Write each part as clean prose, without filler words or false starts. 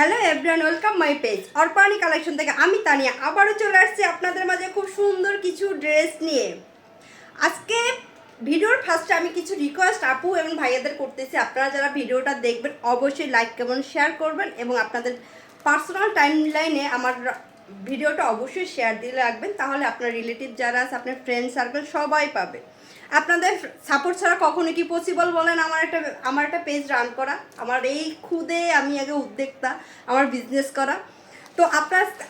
Hello everyone, welcome my page Arpani collection থেকে আমি তানিয়া আবারও চলে আসছি আপনাদের মাঝে খুব সুন্দর কিছু ড্রেস নিয়ে। আজকে ভিডিওর ফার্স্টে আমি কিছু রিকোয়েস্ট আপু এবং ভাইয়াদের করতেছি। আপনারা যারা ভিডিওটা দেখবেন অবশ্যই লাইক কেমন শেয়ার করবেন এবং আপনাদের পার্সোনাল টাইমলাইনে আমার ভিডিওটা অবশ্যই শেয়ার দিয়ে রাখবেন, তাহলে আপনার রিলেটিভ যারা আছে, আপনার ফ্রেন্ড সার্কেল সবাই পাবে। আপনাদের সাপোর্ট ছাড়া কখনো কি পসিবল বলেন আমার একটা পেজ রান করা? আমার এই খুদে আমি আগে উদ্যোক্তা, আমার বিজনেস করা। তো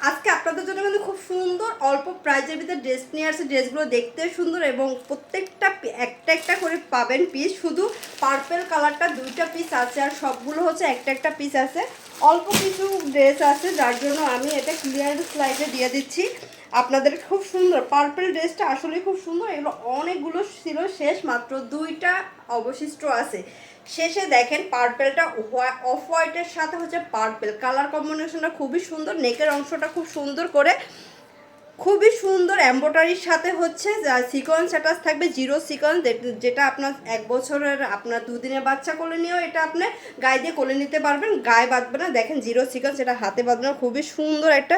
আজকে আপনাদের জন্য কিন্তু খুব সুন্দর অল্প প্রাইজের ভিতরে ড্রেস নিয়ে আসছে। ড্রেসগুলো দেখতে সুন্দর এবং প্রত্যেকটা একটা একটা করে পাবেন পিস। শুধু পার্পেল কালারটা 2টা পিস আছে, আর সবগুলো হচ্ছে একটা একটা পিস আছে। অল্প কিছু ড্রেস আছে, যার জন্য আমি এটা ক্লিয়ার স্লাইডে দিয়ে দিচ্ছি আপনাদের। খুব সুন্দর পার্পল ড্রেসটা, আসলে খুব সুন্দর। এগুলো অনেকগুলো ছিল, শেষ মাত্র 2টা অবশিষ্ট আছে। শেষে দেখেন পার্পেলটা অফ হোয়াইটের সাথে হচ্ছে পার্পেল কালার কম্বিনেশনটা খুবই সুন্দর। নেকের অংশটা খুব সুন্দর করে, খুবই সুন্দর এমব্রয়ডারির সাথে হচ্ছে সিকোয়েন্স অ্যাটাচ থাকবে, জিরো সিকোয়েন্স, যেটা আপনার 1 বছরের আপনার 2 দিনের বাচ্চা কোলে নিয়েও এটা আপনি গায়ে দিয়ে কোলে নিতে পারবেন, গায়ে বাঁধবে না। দেখেন জিরো সিকোয়েন্স, এটা হাতে বাঁধানো খুবই সুন্দর একটা,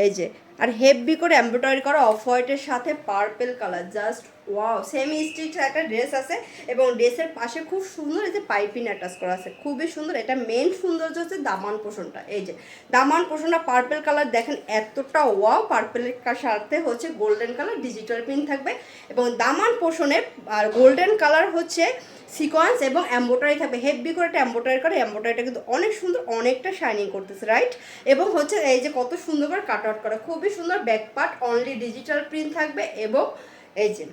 এই যে। আর হেভি করে এমব্রয়ডারি করা অফ হোয়াইটের সাথে purple colour, just wow. Semi stitch একটা ড্রেস আছে এবং ড্রেসের পাশে খুব সুন্দর এই যে পাইপিং অ্যাটাচ করা আছে, খুবই সুন্দর। এটা মেন সৌন্দর্য হচ্ছে দামান পোষণটা, এই যে দামান পোষণটা পার্পেল কালার, দেখেন এতটা ওয়াও। পার্পেলের সাথে হচ্ছে গোল্ডেন কালার ডিজিটাল প্রিন্ট থাকবে এবং দামান পোষণের আর গোল্ডেন কালার হচ্ছে সিকোয়েন্স এবং এমব্রয়ডারি থাকবে। হেভি করে একটা এমব্রয়ডারি করে, এমব্রয়ডারিটা কিন্তু অনেক সুন্দর, অনেকটা শাইনিং করতেছে, রাইট। এবং হচ্ছে এই যে কত সুন্দর করে কাট আউট করা, খুবই সুন্দর। Back part only digital print থাকবে এবং এই যে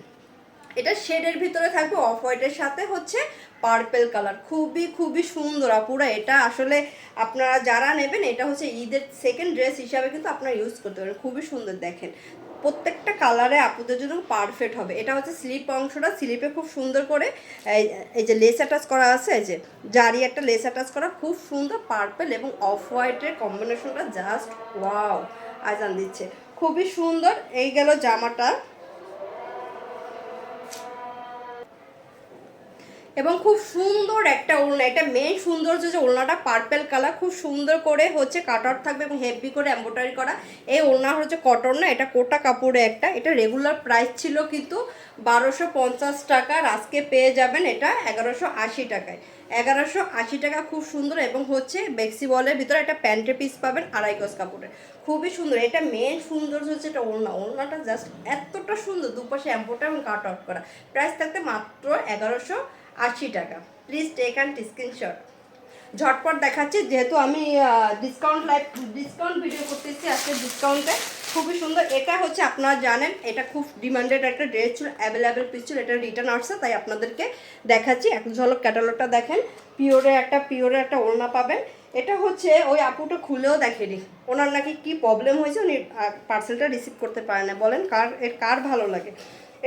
এটা শেডের ভিতরে থাকবে অফ হোয়াইটের সাথে হচ্ছে পার্পেল কালার, খুবই খুবই সুন্দর আপুরা। এটা আসলে আপনারা যারা নেবেন, এটা হচ্ছে ঈদের সেকেন্ড ড্রেস হিসাবে কিন্তু আপনারা ইউজ করতে পারেন। খুবই সুন্দর, দেখেন প্রত্যেকটা কালারে আপুদের জন্য পারফেক্ট হবে। এটা হচ্ছে স্লিপ অংশটা, স্লিপে খুব সুন্দর করে এই যে লেস অ্যাটাচ করা আছে, এই যে জারি একটা লেস অ্যাটাচ করা, খুব সুন্দর। পার্পেল এবং অফ হোয়াইটের কম্বিনেশনটা জাস্ট ওয়াও, আজান দিচ্ছে, খুবই সুন্দর। এই গেল জামাটা এবং খুব সুন্দর একটা ওড়না। এটা মেন সৌন্দর্য যে ওড়নাটা পার্পেল কালার, খুব সুন্দর করে হচ্ছে কাট আউট থাকবে এবং হেভি করে এমব্রয়ডারি করা। এই ওড়না হচ্ছে কটন না, এটা কোটা কাপড়ে একটা। এটা রেগুলার প্রাইস ছিল কিন্তু 1250 টাকা, আর আজকে পেয়ে যাবেন এটা 1180 টাকায়। 1180 টাকা, খুব সুন্দর। এবং হচ্ছে বেক্সি বলের ভিতরে একটা প্যান্টের পিস পাবেন 2.5 গজ কাপড়ের, খুবই সুন্দর। এটা মেন সৌন্দর্য হচ্ছে এটা ওড়নাটা জাস্ট এতটা সুন্দর, দুপাশে এমব্রয়ডারি এবং কাট আউট করা। প্রাইস থাকতে মাত্র 1180 টাকা। Please take and screenshot. ঝটপট দেখাচ্ছি, যেহেতু আমি ডিসকাউন্ট ভিডিও করতেছি আজকে ডিসকাউন্টে। খুবই সুন্দর। এটা হচ্ছে আপনারা জানেন এটা খুব ডিমান্ডেড একটা ড্রেস ছিল, অ্যাভেলেবেল পিস ছিল। এটা রিটার্ন আসছে, তাই আপনাদেরকে দেখাচ্ছি। এক ঝলক ক্যাটালগটা দেখেন, পিওরে একটা ওড়না পাবেন। এটা হচ্ছে ওই আপুটা খুলেও দেখেনি, ওনার নাকি কি প্রবলেম হয়েছে, উনি পার্সেলটা রিসিভ করতে পারে না। বলেন কার ভালো লাগে।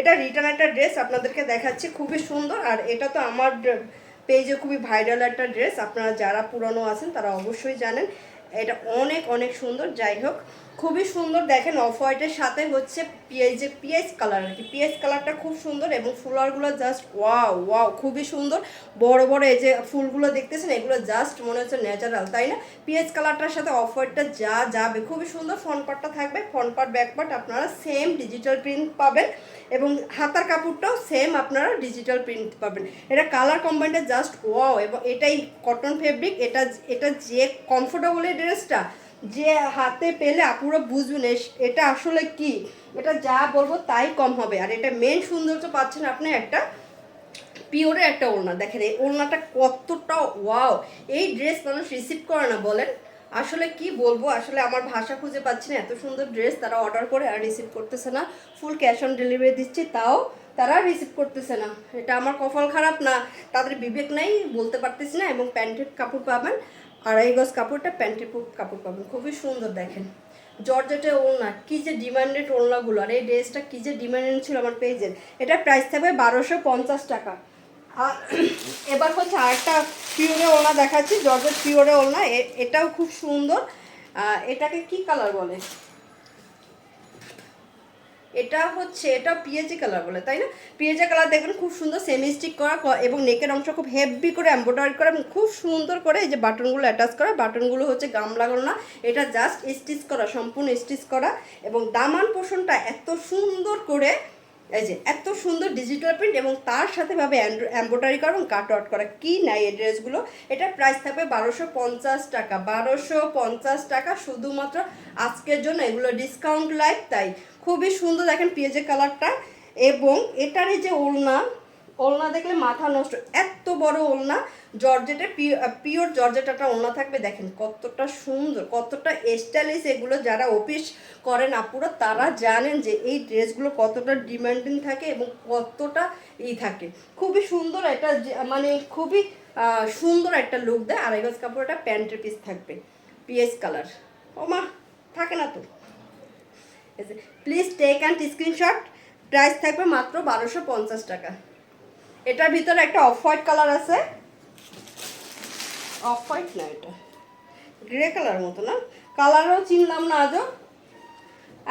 এটা রিটার্ন একটা ড্রেস আপনাদেরকে দেখাচ্ছি, খুবই সুন্দর। আর এটা তো আমার পেজে খুবই ভাইরাল একটা ড্রেস, আপনারা যারা পুরনো আছেন তারা অবশ্যই জানেন। এটা অনেক অনেক সুন্দর। যাই হোক, খুবই সুন্দর। দেখেন অফ হোয়াইটের সাথে হচ্ছে পিএইচ কালার, আর কি পিএইচ কালারটা খুব সুন্দর। এবং ফুলারগুলো জাস্ট ওয়াও ওয়াও, খুবই সুন্দর। বড় বড় এই যে ফুলগুলো দেখতেছেন, এগুলো জাস্ট মনে হচ্ছে ন্যাচারাল, তাই না? পিএইচ কালারটার সাথে অফ হোয়াইটটা যা যাবে, খুবই সুন্দর। ফ্রন্ট পার্টটা থাকবে, ফ্রন্ট পার্ট ব্যাক পার্ট আপনারা সেম ডিজিটাল প্রিন্ট পাবেন এবং হাতার কাপড়টাও সেম আপনারা ডিজিটাল প্রিন্ট পাবেন। এটা কালার কম্বাইনটা জাস্ট ওয়াও। এবং এটাই কটন ফেব্রিক, এটা যে কমফোর্টেবল এই ড্রেসটা, যে হাতে পেলে আপুরা বুঝবেন এটা আসলে কি। এটা যা বলবো তাই কম হবে। আর এটা মেন সৌন্দর্য পাচ্ছেন আপনি একটা পিওরে একটা ওড়না। দেখেন এই ওড়নাটা কতটা ওয়াও। এই ড্রেস মানুষ রিসিভ করে না, বলেন আসলে কি বলবো। আসলে আমার ভাষা খুঁজে পাচ্ছি না, এত সুন্দর ড্রেস তারা অর্ডার করে আর রিসিভ করতেছে না। ফুল ক্যাশ অন ডেলিভারি দিচ্ছি, তাও তারা রিসিভ করতেছে না। এটা আমার কপাল খারাপ না, তাদের বিবেক নাই, বলতে পারতেছি না। এবং প্যান্টের কাপড় পাবেন 2.5 গজ কাপড়টা, প্যান্টের কাপড় পাবেন, খুবই সুন্দর। দেখেন জর্জেটে ওড়না, কী যে ডিমান্ডেড ওড়নাগুলো। আর এই ড্রেসটা কী যে ডিমান্ডেড ছিল আমার পেজের। এটা প্রাইস থাকবে 1250 টাকা। আর এবার হচ্ছে আরেকটা পিওরে ওড়না দেখাচ্ছি, জর্জেট পিওরে ওড়না। এটাও খুব সুন্দর। এটাকে কি কালার বলে, এটা হচ্ছে, এটা পিএজি কালার বলে তাই না? পিএজি কালার দেখবেন খুব সুন্দর সেমি স্টিক করা এবং নেকের অংশ খুব হেভি করে এমব্রয়ডারি করা এবং খুব সুন্দর করে এই যে বাটনগুলো অ্যাটাচ করা। বাটনগুলো হচ্ছে গাম লাগানো না, এটা জাস্ট স্টিচ করা, সম্পূর্ণ স্টিচ করা। এবং দামান পোর্শনটা এত সুন্দর করে এই যে এত সুন্দর ডিজিটাল প্রিন্ট এবং তার সাথে ভাবে এমব্রয়ডারি করা এবং কাট আউট করা। কি নাই এই ড্রেসগুলো। এটা প্রাইস থাকবে 1250 টাকা, 1250 টাকা শুধুমাত্র আজকের জন্য। এগুলো ডিসকাউন্ট লাইভ, তাই খুবই সুন্দর। দেখেন পেঁয়াজের কালারটা, এবং এটার এই যে ওড়না, ওড়না দেখলে মাথা নষ্ট, এত বড় ওড়না, জর্জেটের পিওর জর্জেট একটা ওড়না থাকবে। দেখেন কতটা সুন্দর, কতটা স্টাইলিশ। এগুলো যারা অফিস করেন আপুরা তারা জানেন যে এই ড্রেসগুলো কতটা ডিমান্ডিং থাকে এবং কতটা থাকে। খুবই সুন্দর এটা, মানে খুবই সুন্দর একটা লুক দেয়। আড়াই গজ কাপড়, এটা প্যান্টের পিস থাকবে পিএস কালার। ও মা থাকে না তো। Please take and screenshot. Price থাকবে মাত্র 1250 টাকা। এটার ভিতরে একটা অফ হোয়াইট কালার আছে, অফ হোয়াইট না, এটা গ্রে কালার মতো না, কালারও চিনলাম না আজও,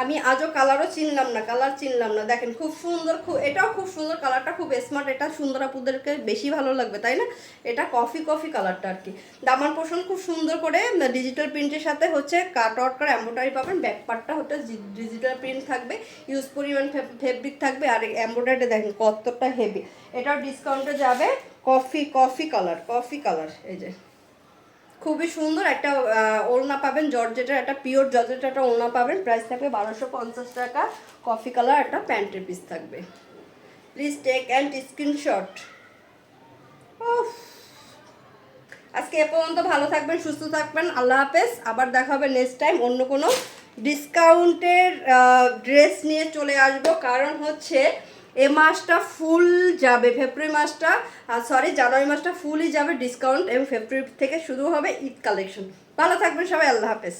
আমি আজও কালারও চিনলাম না, কালার চিনলাম না। দেখেন খুব সুন্দর, এটাও খুব সুন্দর, কালারটা খুব স্মার্ট। এটা সুন্দর আপুদেরকে বেশি ভালো লাগবে তাই না? এটা কফি কফি কালারটা আর কি। দামান পোর্শন খুব সুন্দর করে ডিজিটাল প্রিন্টের সাথে হচ্ছে কাট আউট করে এমব্রয়ডারি পাবেন। ব্যাক পার্টটা হচ্ছে ডিজিটাল প্রিন্ট থাকবে, ইউজ পরিমাণ ফেব্রিক থাকবে। আর এমব্রয়ডারিটা দেখেন কতটা হেভি। এটাও ডিসকাউন্টে যাবে coffee coffee colour, coffee colour. এই যে খুবই সুন্দর একটা ওড়না পাবেন, জর্জেটের একটা পিওর জর্জেটের একটা ওড়না পাবেন। প্রাইস থাকবে 1250 টাকা। কফি কালার একটা প্যান্টের পিস থাকবে। Please take and screenshot. আজকে এ পর্যন্ত, ভালো থাকবেন, সুস্থ থাকবেন, আল্লাহ হাফেজ। আবার দেখা হবে নেক্সট টাইম অন্য কোনো ডিসকাউন্টের ড্রেস নিয়ে চলে আসবো। কারণ হচ্ছে এ মাসটা ফুল যাবে, ফেব্রুয়ারি মাসটা, সরি জানুয়ারি মাসটা ফুলই যাবে ডিসকাউন্ট, এবং ফেব্রুয়ারি থেকে শুরু হবে ঈদ কালেকশন। ভালো থাকবেন সবাই, আল্লাহ হাফেজ।